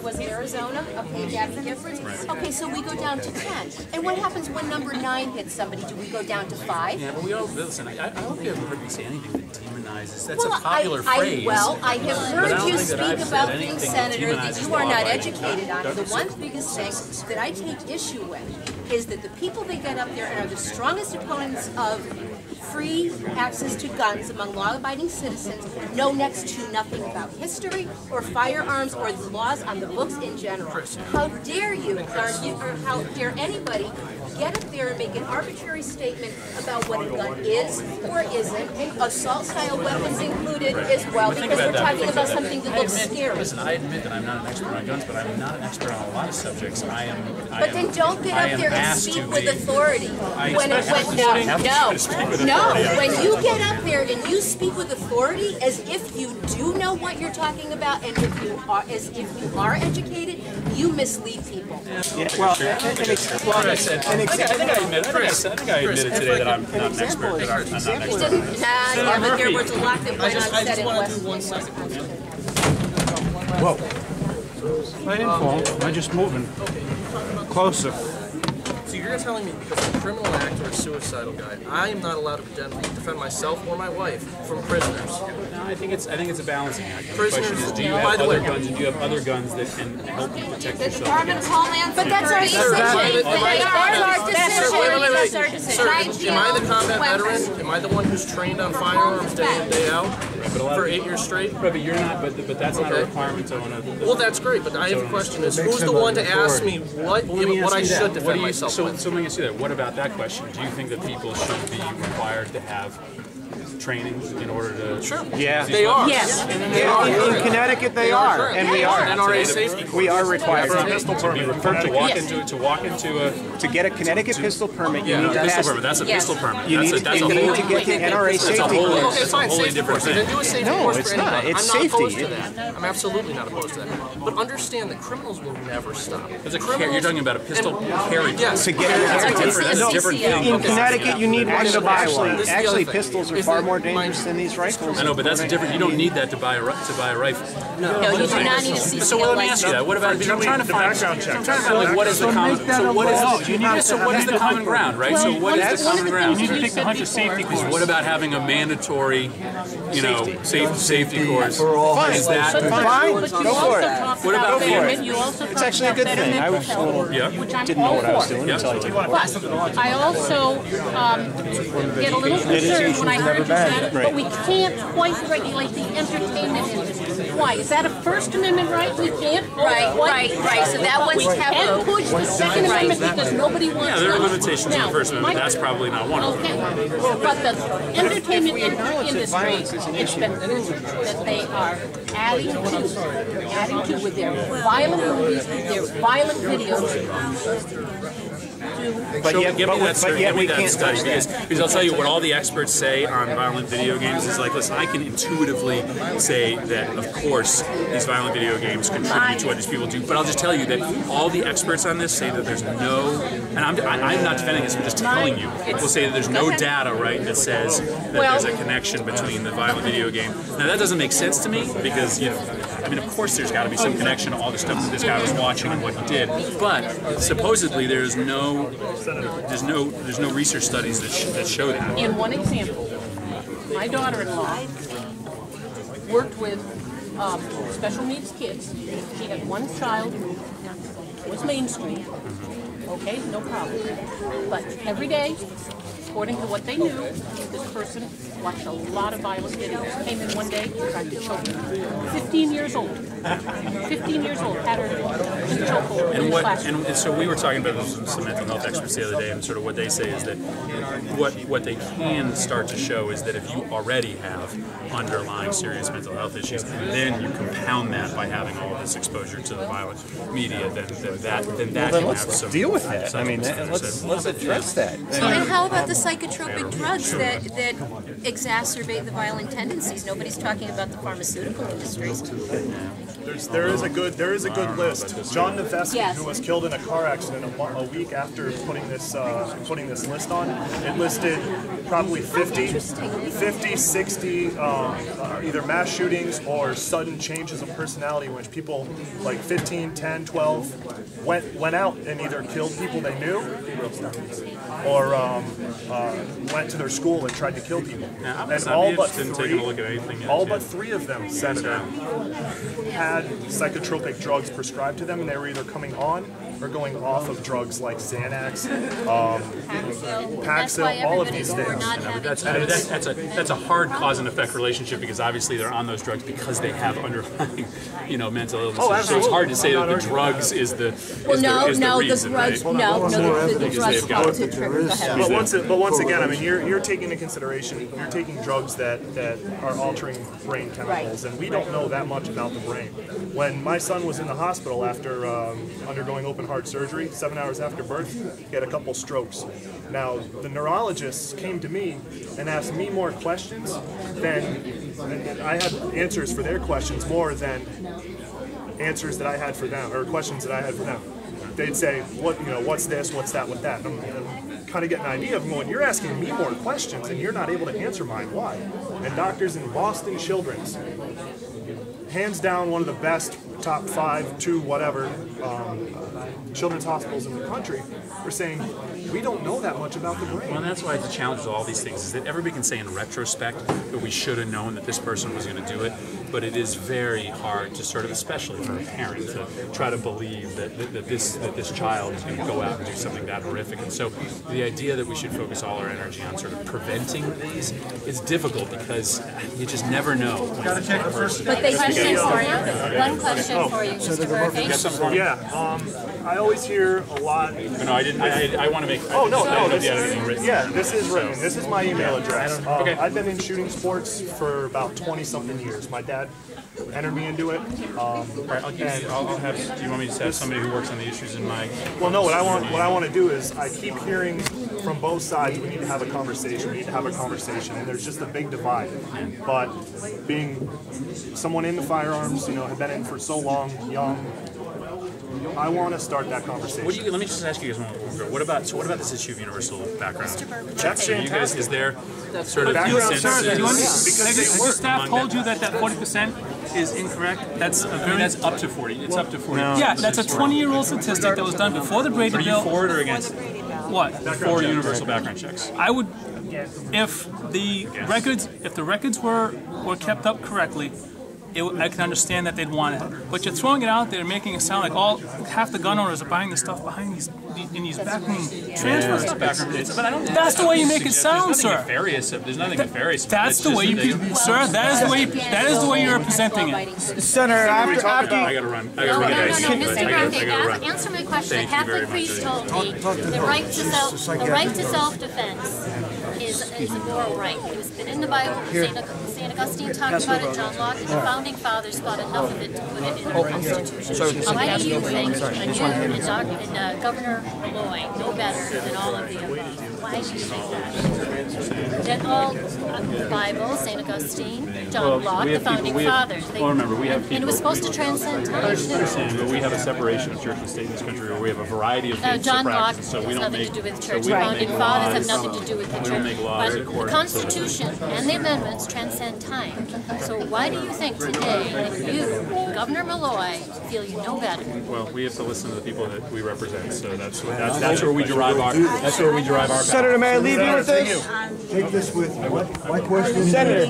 was it Arizona? Okay, Gavin Giffords. Okay, so we go down to 10. And what happens when number 9 hits somebody? Do we go down to 5? Yeah, but we all listen. I don't think I've ever heard you say anything that demonizes. That's a popular phrase. I have heard you speak about things, Senator, that you are not educated on. The one biggest thing that I take issue with is that the people that get up there and are the strongest opponents of free access to guns among law-abiding citizens know next to nothing about history or firearms or the laws on the books in general. How dare you, or how dare anybody get up there and make an arbitrary statement about what a gun is or isn't, assault-style weapons included as well, because we're talking about something that looks scary. Listen, I admit that I'm not an expert on guns, but I'm not an expert on a lot of subjects. But then don't get up there and speak with authority. When you get up there and you speak with authority as if you do know what you're talking about, and as if you are educated, you mislead people. Yeah, well, I think I admitted today that I'm not an expert. That I'm not an expert. Yeah, but there was a lot that went on said in West. Whoa. I didn't fall. I'm just moving closer. So you're telling me because I'm a criminal act or a suicidal guy, I am not allowed to defend myself or my wife from prisoners? No, I think it's a balancing act. Prisoners, the question is, do you have other guns? Do you have other guns that can help you protect yourself? But that's our decision. That's our decision. Sir, am I the combat veteran? Am I the one who's trained on firearms day in, day out for 8 years straight? Right, but you're not. But that's not a requirement to own a. Well, that's great. But I have a question: is who's the one to ask me what I should defend myself with? So let me ask you that. What about that question? Do you think that people should be required to have training in order to? Sure. Yeah, they are. Yes. In Connecticut, they are, and we are. NRA safety. We are required for a pistol permit. To get a Connecticut pistol permit. You need to pistol permit. That's a pistol permit. You need to get the NRA safety course. Okay, fine. Safety course. Then do a safety course for anyone. It's I'm not opposed safety. to that. I'm absolutely not opposed to that. But understand that criminals will never stop. You're talking about a pistol carry. Yes. To get that's different thing. in Connecticcut, you need one to buy one. Actually, pistols are far more dangerous than these rifles. I know, but that's different. You don't need that to buy a rifle. No, you do not need a CCL. So let me ask you that. What about? I'm trying to find like what is the common? So what is the common ground, right? So what is the common ground? You need to take the hunter safety course. What about having a mandatory, safety course? Is that fine? Go for it. What about It's actually a good thing. I was didn't know what I was doing until I took it. But I also get a little concerned when I heard you say, but we can't quite regulate the entertainment industry. Why? Is that a First Amendment right? We can't. Right. So that one's we can push the Second Amendment because nobody wants. Yeah, there are limitations in the First Amendment. That's probably not one of them. Okay, but the entertainment industry, it's been proven that they are adding to with their violent movies, their violent videos. But yet we can't study because I'll tell you what all the experts say on violent video games is like, listen, I can intuitively say that of course these violent video games contribute to what these people do, but I'll just tell you that all the experts on this say that there's no, and I'm not defending this, I'm just telling you, will say that there's no data, right, that says that there's a connection between the violent video game. Now that doesn't make sense to me because, I mean, of course there's got to be some connection to all the stuff that this guy was watching and what he did, but supposedly there's no research studies that show that. In one example, my daughter-in-law worked with special needs kids. She had one child who was mainstream. Okay, no problem. But every day, according to what they knew, this person watched a lot of violent videos. Came in one day, tried to choke her. 15 years old. 15 years old, had her in the chokehold. And so we were talking about this with some mental health experts the other day, and sort of what they say is that what they can start to show is that if you already have underlying serious mental health issues, and then you compound that by having all of this exposure to the violent media, then that can have some. Deal with that. I mean, let's address that. And how about the psychotropic drugs that exacerbate the violent tendencies? Nobody's talking about the pharmaceutical industries. There is a good list. John Noveski, Yes. who was killed in a car accident a week after putting this list on, it listed probably 50, 60 either mass shootings or sudden changes of personality, in which people like 15, 10, 12 went out and either killed people they knew or went to their school and tried to kill people. And all but three of them, Senator, had psychotropic drugs prescribed to them, and they were either coming on or going off of drugs like Xanax, Paxil, all of these things. That's a hard cause and effect relationship, because obviously they're on those drugs because they have underlying, mental illness. Oh, so it's hard to say that the drugs is the reason, right? The drugs help to trigger the head. But once again, I mean, you're taking into consideration, you're taking drugs that are altering brain chemicals, and we don't know that much about the brain. When my son was in the hospital after undergoing open heart surgery, 7 hours after birth, he had a couple strokes. Now, the neurologists came to me and asked me more questions and I had answers for their questions more than answers that I had for them, or questions that I had for them. They'd say, what's this, what's that, what's that? And I'm kind of getting an idea of going, you're asking me more questions and you're not able to answer mine. Why? And doctors in Boston Children's, hands down one of the best top 5 to whatever children's hospitals in the country, are saying we don't know that much about the brain. Well, and that's why the challenge with all these things is that everybody can say in retrospect that we should have known that this person was going to do it, but it is very hard to sort of, especially for a parent, to try to believe that this child is going to go out and do something that horrific. And so the idea that we should focus all our energy on sort of preventing these is difficult, because you just never know. But they question for you. One question for you, Mr. Murphy. Yeah, I always hear a lot. No, I didn't. I want to make. Oh no, yeah, this is written. This is my email address. Okay. I've been in shooting sports for about 20-something years. My dad entered me into it. I'll have. Do you want me to have somebody who works on the issues in my? Well, no. What I want to do is, I keep hearing from both sides, we need to have a conversation. We need to have a conversation, and there's just a big divide. But being someone in the firearms, have been in for so long, young, I want to start that conversation. Let me just ask you guys one more. What about this issue of universal background? That's you guys, is there sort of background Sir, do you because they your work staff told you that 40% is incorrect? That's a very... that's up to 40. It's up to 40. Yeah, that's a 20-year-old statistic that was done before the Brady Are you bill. for it or against it? What? For universal background checks. I would, if the records were kept up correctly, I can understand that they'd want it. But you're throwing it out there and making it sound like half the gun owners are buying the stuff behind these backroom transfers. But I don't. That's the way you make it sound, sir. There's nothing nefarious. That's the way sir. That is the way you're presenting it. Senator, after I gotta run. No, Mr. Murphy, answer my question. A Catholic priest told me the right to self-defense is a moral right. It's been in the Bible. St. Augustine talked about it. John Locke and the founding fathers thought enough of it to put it in the Constitution. Why do you think, and Governor Malloy know better than all of the above? Why do you think that? That all the Bible, St. Augustine, John Locke, the founding fathers. Remember, we have people. And it was supposed to transcend time. But we have a separation of church and state in this country, where we have a variety of faiths John and Locke practices. So we has don't nothing make. to do with So church. we don't Founding make fathers have laws. nothing to do with the We church. don't make laws But or court. the Constitution and the amendments transcend time. So why do you think today that you, Governor Malloy, feel you know better? Well, we have to listen to the people that we represent. So that's where we derive our. That's where we derive our. Senator, may I leave you with this? Take this with my question. Senator.